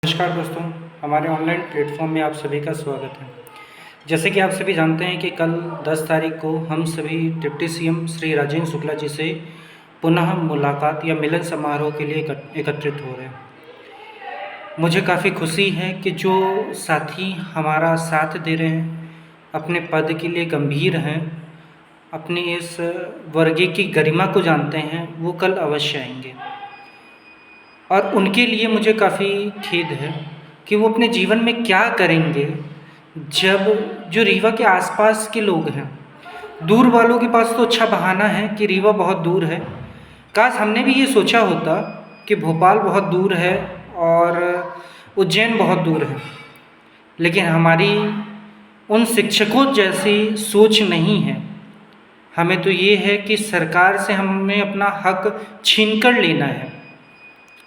नमस्कार दोस्तों, हमारे ऑनलाइन प्लेटफॉर्म में आप सभी का स्वागत है। जैसे कि आप सभी जानते हैं कि कल 10 तारीख को हम सभी डिप्टी सीएम श्री राजेंद्र शुक्ला जी से पुनः मुलाकात या मिलन समारोह के लिए एकत्रित हो रहे हैं। मुझे काफ़ी खुशी है कि जो साथी हमारा साथ दे रहे हैं, अपने पद के लिए गंभीर हैं, अपनी इस वर्ग की गरिमा को जानते हैं, वो कल अवश्य आएंगे। और उनके लिए मुझे काफ़ी खेद है कि वो अपने जीवन में क्या करेंगे जब जो रीवा के आसपास के लोग हैं, दूर वालों के पास तो अच्छा बहाना है कि रीवा बहुत दूर है। काश हमने भी ये सोचा होता कि भोपाल बहुत दूर है और उज्जैन बहुत दूर है, लेकिन हमारी उन शिक्षकों जैसी सोच नहीं है। हमें तो ये है कि सरकार से हमें अपना हक छीन कर लेना है।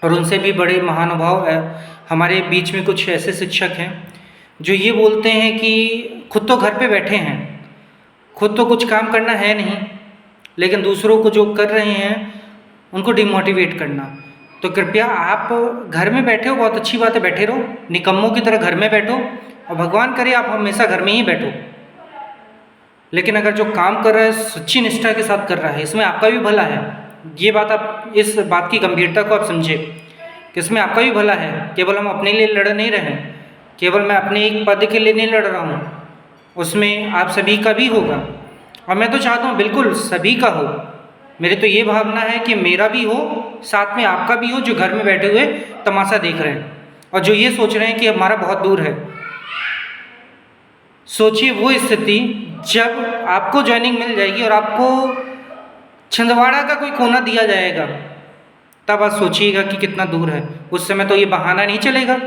और उनसे भी बड़े महानुभाव है हमारे बीच में कुछ ऐसे शिक्षक हैं जो ये बोलते हैं कि खुद तो घर पे बैठे हैं, खुद तो कुछ काम करना है नहीं, लेकिन दूसरों को जो कर रहे हैं उनको डिमोटिवेट करना। तो कृपया आप घर में बैठे हो, बहुत अच्छी बात है, बैठे रहो, निकम्मों की तरह घर में बैठो और भगवान करे आप हमेशा घर में ही बैठो। लेकिन अगर जो काम कर रहा है सच्ची निष्ठा के साथ कर रहा है, इसमें आपका भी भला है। ये बात आप इस बात की गंभीरता को आप समझे कि इसमें आपका भी भला है। केवल हम अपने लिए लड़ नहीं रहे, केवल मैं अपने एक पद के लिए नहीं लड़ रहा हूँ, उसमें आप सभी का भी होगा। और मैं तो चाहता हूँ बिल्कुल सभी का हो। मेरी तो ये भावना है कि मेरा भी हो, साथ में आपका भी हो, जो घर में बैठे हुए तमाशा देख रहे हैं और जो ये सोच रहे हैं कि हमारा बहुत दूर है। सोचिए वो स्थिति जब आपको ज्वाइनिंग मिल जाएगी और आपको छिंदवाड़ा का कोई कोना दिया जाएगा, तब आप सोचिएगा कि कितना दूर है। उस समय तो ये बहाना नहीं चलेगा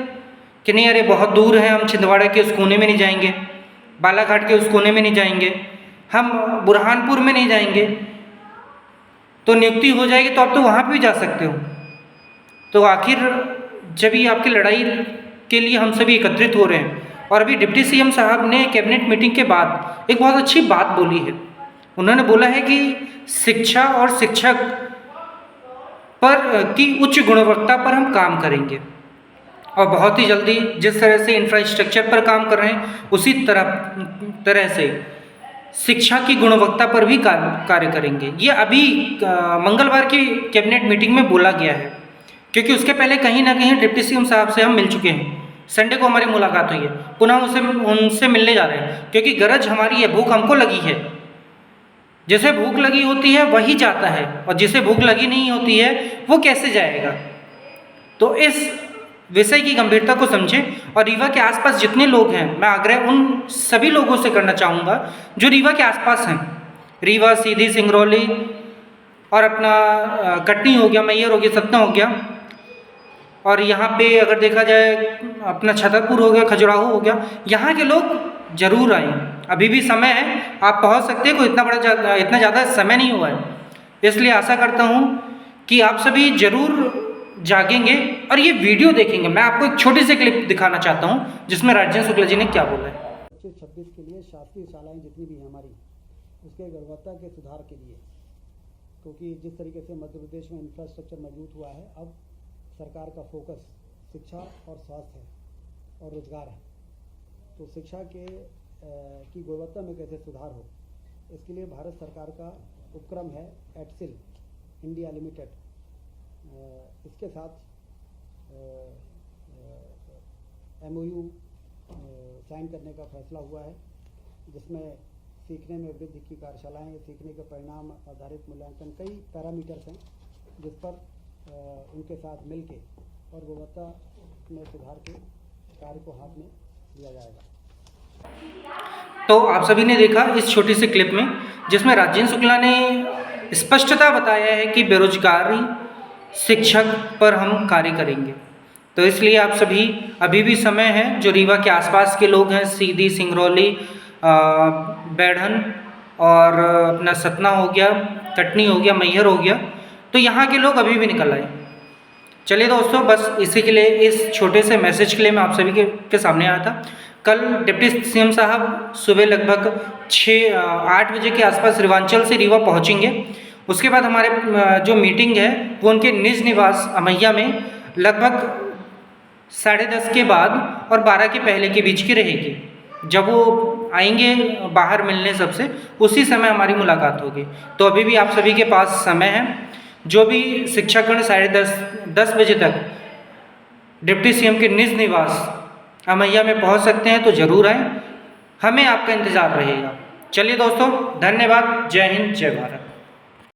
कि नहीं अरे बहुत दूर है, हम छिंदवाड़ा के उस कोने में नहीं जाएंगे, बालाघाट के उस कोने में नहीं जाएंगे, हम बुरहानपुर में नहीं जाएंगे। तो नियुक्ति हो जाएगी तो आप तो वहाँ भी जा सकते हो। तो आखिर जब ये आपकी लड़ाई के लिए हम सभी एकत्रित हो रहे हैं, और अभी डिप्टी सीएम साहब ने कैबिनेट मीटिंग के बाद एक बहुत अच्छी बात बोली है। उन्होंने बोला है कि शिक्षा और शिक्षक पर की उच्च गुणवत्ता पर हम काम करेंगे और बहुत ही जल्दी जिस तरह से इंफ्रास्ट्रक्चर पर काम कर रहे हैं उसी तरह से शिक्षा की गुणवत्ता पर भी कार्य करेंगे। ये अभी मंगलवार की कैबिनेट मीटिंग में बोला गया है, क्योंकि उसके पहले कहीं ना कहीं डिप्टी सीएम साहब से हम मिल चुके हैं। संडे को हमारी मुलाकात हुई है, पुनः उनसे मिलने जा रहे हैं, क्योंकि गरज हमारी है, भूख हमको लगी है। जिसे भूख लगी होती है वही जाता है, और जिसे भूख लगी नहीं होती है वो कैसे जाएगा। तो इस विषय की गंभीरता को समझें और रीवा के आसपास जितने लोग हैं, मैं आग्रह उन सभी लोगों से करना चाहूँगा जो रीवा के आसपास हैं, रीवा, सीधी, सिंगरौली और अपना कटनी हो गया, मैयर हो गया, सतना हो गया, और यहाँ पे अगर देखा जाए अपना छतरपुर हो गया, खजुराहो हो गया, यहाँ के लोग जरूर आएँ। अभी भी समय है, आप पहुँच सकते हैं, कोई इतना ज़्यादा समय नहीं हुआ है। इसलिए आशा करता हूँ कि आप सभी जरूर जागेंगे और ये वीडियो देखेंगे। मैं आपको एक छोटी सी क्लिप दिखाना चाहता हूँ जिसमें राजेंद्र शुक्ला जी ने क्या बोला है। 26 के लिए शासकीय शालाएँ जितनी भी हैं हमारी, उसके गुणवत्ता के सुधार के लिए, क्योंकि जिस तरीके से मध्य प्रदेश में इंफ्रास्ट्रक्चर मजबूत हुआ है, अब सरकार का फोकस शिक्षा और स्वास्थ्य है और रोजगार है। तो शिक्षा की गुणवत्ता में कैसे सुधार हो, इसके लिए भारत सरकार का उपक्रम है एटसिल इंडिया लिमिटेड। इसके साथ MOU साइन करने का फैसला हुआ है, जिसमें सीखने में वृद्धि की कार्यशालाएँ, सीखने के परिणाम आधारित मूल्यांकन, कई पैरामीटर्स हैं जिस पर उनके साथ मिलके और गुणवत्ता में सुधार के कार्य को हाथ में लिया जाएगा। तो आप सभी ने देखा इस छोटी सी क्लिप में, जिसमें राजेंद्र शुक्ला ने स्पष्टता बताया है कि बेरोजगारी शिक्षक पर हम कार्य करेंगे। तो इसलिए आप सभी, अभी भी समय है, जो रीवा के आसपास के लोग हैं, सीधी, सिंगरौली, बैढ़न और अपना सतना हो गया, कटनी हो गया, मैहर हो गया, तो यहाँ के लोग अभी भी निकल आए। चलिए दोस्तों, बस इसी के लिए, इस छोटे से मैसेज के लिए मैं आप सभी के सामने आया था। कल डिप्टी सीएम साहब सुबह लगभग 8 बजे के आसपास रेवांचल से रीवा पहुँचेंगे। उसके बाद हमारे जो मीटिंग है वो उनके निज निवास अमैया में लगभग 10:30 के बाद और 12 के पहले के बीच की रहेगी। जब वो आएंगे बाहर मिलने सबसे, उसी समय हमारी मुलाकात होगी। तो अभी भी आप सभी के पास समय है। जो भी शिक्षकगण 10:30 बजे तक डिप्टी सीएम के निज निवास अमैया में पहुंच सकते हैं तो ज़रूर आएँ, हमें आपका इंतज़ार रहेगा। चलिए दोस्तों, धन्यवाद। जय हिंद, जय भारत।